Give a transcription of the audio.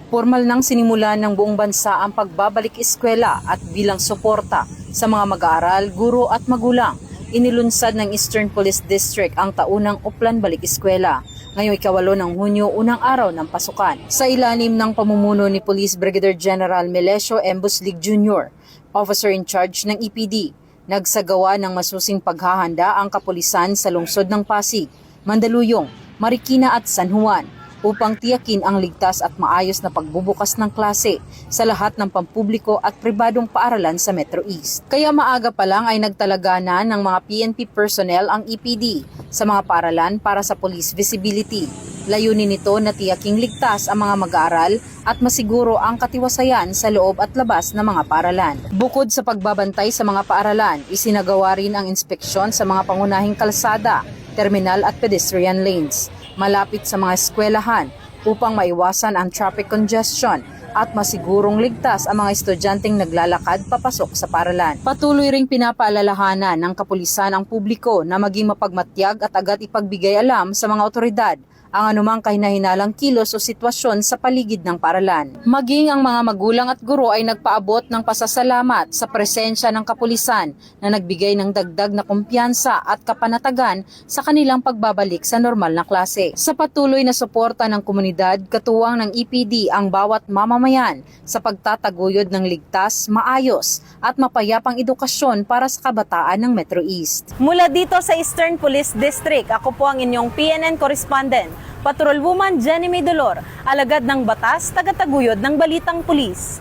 Formal nang sinimulan ng buong bansa ang pagbabalik eskwela at bilang suporta sa mga mag-aaral, guro at magulang. Inilunsad ng Eastern Police District ang taunang Uplan Balik Eskwela. Ngayong 8 ng Hunyo, unang araw ng pasukan. Sa ilalim ng pamumuno ni Police Brigadier General Melesio M. Buslig Jr., Officer in Charge ng EPD, nagsagawa ng masusing paghahanda ang kapulisan sa lungsod ng Pasig, Mandaluyong, Marikina at San Juan upang tiyakin ang ligtas at maayos na pagbubukas ng klase sa lahat ng pampubliko at pribadong paaralan sa Metro East. Kaya maaga pa lang ay nagtalaga na ng mga PNP personnel ang EPD sa mga paaralan para sa police visibility. Layunin nito na tiyaking ligtas ang mga mag-aaral at masiguro ang katiwasayan sa loob at labas ng mga paaralan. Bukod sa pagbabantay sa mga paaralan, isinagawa rin ang inspeksyon sa mga pangunahing kalsada, terminal at pedestrian lanes malapit sa mga eskwelahan upang maiwasan ang traffic congestion at masigurong ligtas ang mga estudyanteng naglalakad papasok sa paaralan. Patuloy ring pinapaalalahanan ng kapulisan ang publiko na maging mapagmatyag at agad ipagbigay alam sa mga otoridad ang anumang kahinahinalang kilos o sitwasyon sa paligid ng paaralan. Maging ang mga magulang at guro ay nagpaabot ng pasasalamat sa presensya ng kapulisan na nagbigay ng dagdag na kumpiyansa at kapanatagan sa kanilang pagbabalik sa normal na klase. Sa patuloy na suporta ng komunidad, katuwang ng EPD ang bawat mamamayan sa pagtataguyod ng ligtas, maayos at mapayapang edukasyon para sa kabataan ng Metro East. Mula dito sa Eastern Police District, ako po ang inyong PNN correspondent, Patrolwoman Jenny May Dolor, alagad ng batas, tagataguyod ng Balitang Pulis.